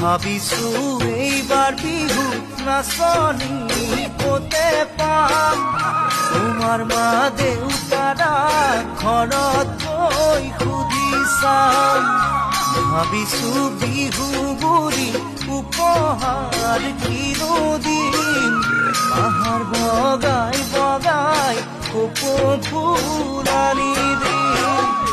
ভাবিছো এইবাৰ বিহু নাচনি ক'তে পাম তোমাৰ মা দেউতাৰা ঘৰত গৈ সুধি চাম ভাবিছো বিহু বুলি উপহাৰ কিনো দিম আহাৰ বগাই বগাই কপৌ ফুল আনি দিম